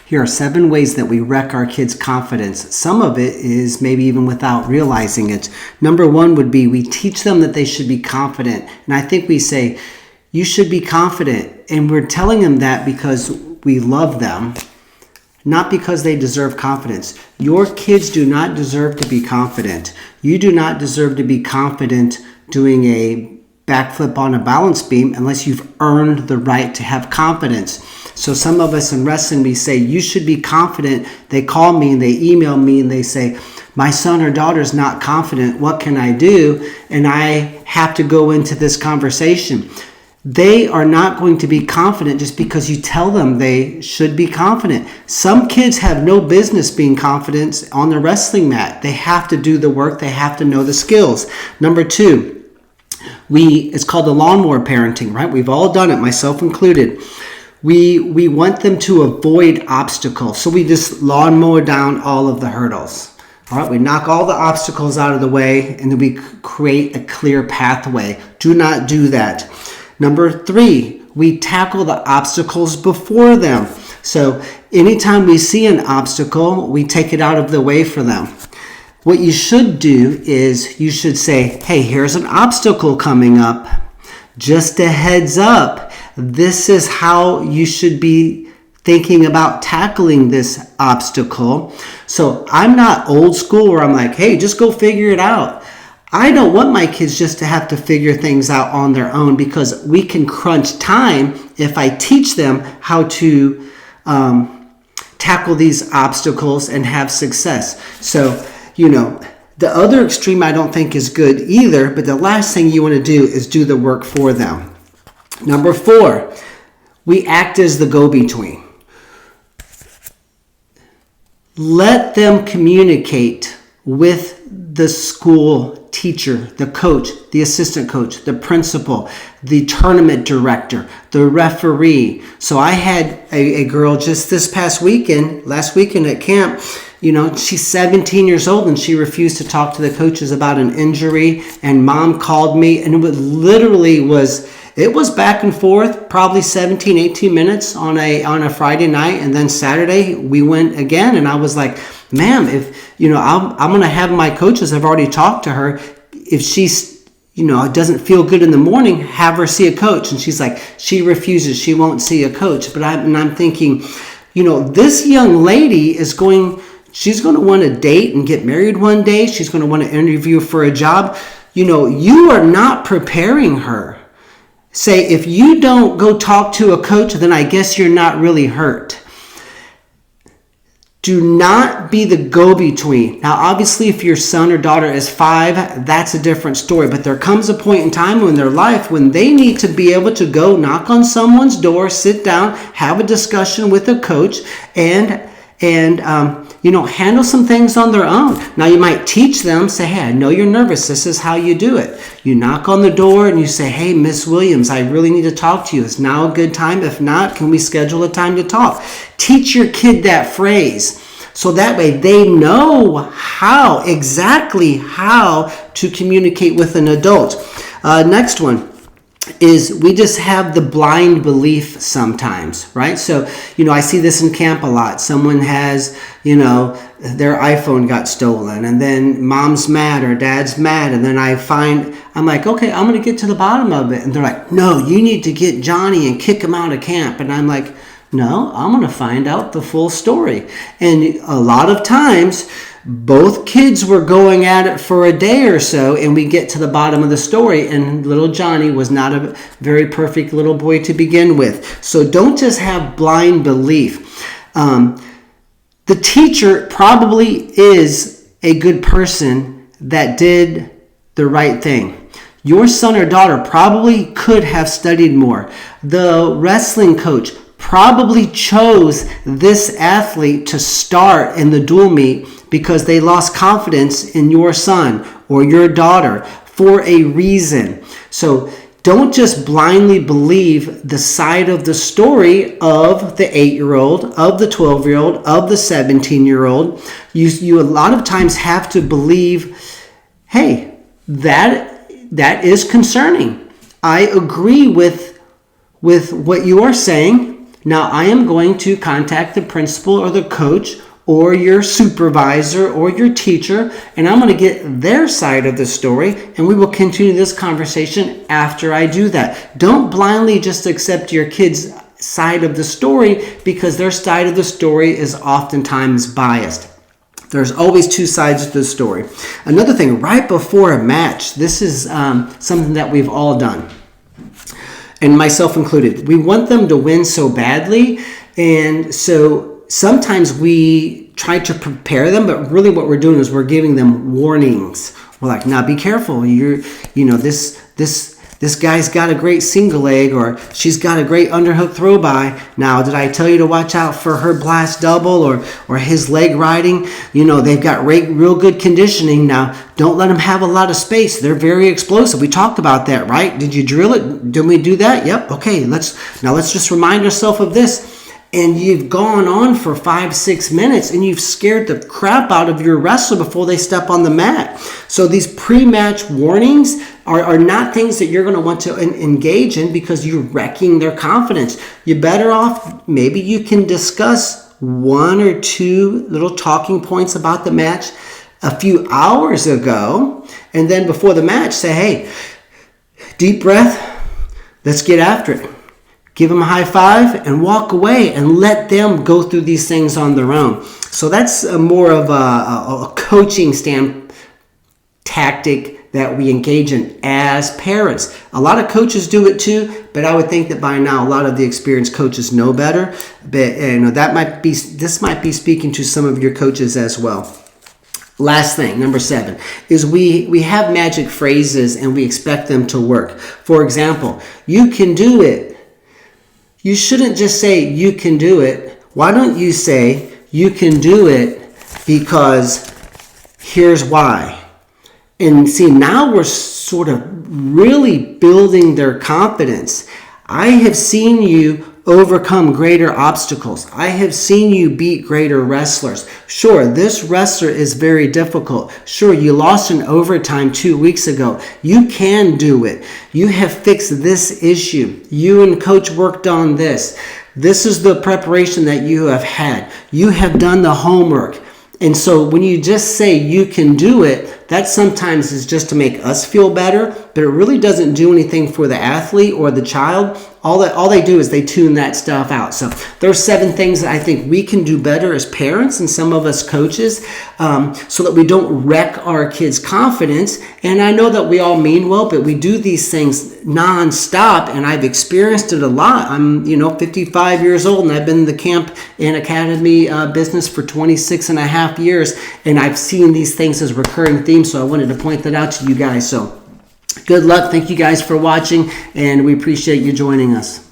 Here are 7 ways that we wreck our kids' confidence. Some of it is maybe even without realizing it. Number 1 would be we teach them that they should be confident. And I think we say, you should be confident. And we're telling them that because we love them, not because they deserve confidence. Your kids do not deserve to be confident. You do not deserve to be confident doing a backflip on a balance beam unless you've earned the right to have confidence. So some of us in wrestling, we say, you should be confident. They call me and they email me and they say, my son or daughter is not confident. What can I do? And I have to go into this conversation. They are not going to be confident just because you tell them they should be confident. Some kids have no business being confident on the wrestling mat. They have to do the work. They have to know the skills. Number 2, it's called the lawnmower parenting, right? We've all done it, myself included. We want them to avoid obstacles. So we just lawnmower down all of the hurdles. All right, we knock all the obstacles out of the way and then we create a clear pathway. Do not do that. Number 3, we tackle the obstacles before them. So anytime we see an obstacle, we take it out of the way for them. What you should do is you should say, hey, here's an obstacle coming up. Just a heads up. This is how you should be thinking about tackling this obstacle. So I'm not old school where I'm like, hey, just go figure it out. I don't want my kids just to have to figure things out on their own because we can crunch time if I teach them how to tackle these obstacles and have success. So, the other extreme I don't think is good either, but the last thing you want to do is do the work for them. Number 4, we act as the go-between. Let them communicate with the school teacher, the coach, the assistant coach, the principal, the tournament director, the referee. So I had a girl just this last weekend at camp. She's 17 years old and she refused to talk to the coaches about an injury. And mom called me and it was back and forth, probably 17, 18 minutes on a Friday night. And then Saturday we went again. And I was like, ma'am, if, I'm going to have my coaches, I've already talked to her. If she's, doesn't feel good in the morning, have her see a coach. And she's like, she refuses, she won't see a coach. But I'm thinking, this young lady she's going to want to date and get married one day. She's going to want to interview for a job. You are not preparing her. Say, if you don't go talk to a coach, then I guess you're not really hurt. Do not be the go-between. Now, obviously, if your son or daughter is 5, that's a different story. But there comes a point in time in their life when they need to be able to go knock on someone's door, sit down, have a discussion with a coach, and handle some things on their own. Now, you might teach them, say, hey, I know you're nervous. This is how you do it. You knock on the door and you say, hey, Miss Williams, I really need to talk to you. Is now a good time? If not, can we schedule a time to talk? Teach your kid that phrase so that way they know exactly how to communicate with an adult. Next one is we just have the blind belief sometimes, right? So, I see this in camp a lot. Someone has, their iPhone got stolen and then mom's mad or dad's mad. And then I'm like, okay, I'm going to get to the bottom of it. And they're like, no, you need to get Johnny and kick him out of camp. And I'm like, no, I'm going to find out the full story. And a lot of times, both kids were going at it for a day or so, and we get to the bottom of the story, and little Johnny was not a very perfect little boy to begin with. So don't just have blind belief. The teacher probably is a good person that did the right thing. Your son or daughter probably could have studied more. The wrestling coach probably chose this athlete to start in the dual meet because they lost confidence in your son or your daughter for a reason. So don't just blindly believe the side of the story of the 8-year-old, of the 12-year-old, of the 17-year-old. You a lot of times have to believe, hey, that is concerning. I agree with what you are saying. Now I am going to contact the principal or the coach or your supervisor or your teacher, and I'm going to get their side of the story, and we will continue this conversation after I do that. Don't blindly just accept your kids' side of the story, because their side of the story is oftentimes biased. There's always two sides to the story. Another thing, right before a match, this is something that we've all done, and myself included. We want them to win so badly, and so sometimes we try to prepare them, but really what we're doing is we're giving them warnings. We're like, now be careful. This guy's got a great single leg, or she's got a great underhook throw by. Now, did I tell you to watch out for her blast double or his leg riding? They've got real good conditioning. Now, don't let them have a lot of space. They're very explosive. We talked about that, right? Did you drill it? Did we do that? Yep. Okay, let's just remind ourselves of this. And you've gone on for 5-6 minutes, and you've scared the crap out of your wrestler before they step on the mat. So these pre-match warnings are not things that you're going to want to engage in, because you're wrecking their confidence. You're better off, maybe you can discuss 1 or 2 little talking points about the match a few hours ago, and then before the match say, hey, deep breath, let's get after it. Give them a high five and walk away, and let them go through these things on their own. So that's more of a coaching tactic that we engage in as parents. A lot of coaches do it too, but I would think that by now a lot of the experienced coaches know better. But this might be speaking to some of your coaches as well. Last thing, number 7, is we have magic phrases and we expect them to work. For example, you can do it. You shouldn't just say you can do it. Why don't you say you can do it because here's why? And see, now we're sort of really building their confidence. I have seen you overcome greater obstacles. I have seen you beat greater wrestlers. Sure, this wrestler is very difficult. Sure, you lost in overtime 2 weeks ago. You can do it. You have fixed this issue. You and coach worked on this. This is the preparation that you have had. You have done the homework. And so when you just say you can do it, that sometimes is just to make us feel better, but it really doesn't do anything for the athlete or the child. All they do is they tune that stuff out. So there's 7 things that I think we can do better as parents and some of us coaches, so that we don't wreck our kids' confidence. And I know that we all mean well, but we do these things nonstop, and I've experienced it a lot. I'm 55 years old, and I've been in the camp and academy business for 26 and a half years, and I've seen these things as recurring themes, so I wanted to point that out to you guys. So good luck. Thank you guys for watching, and we appreciate you joining us.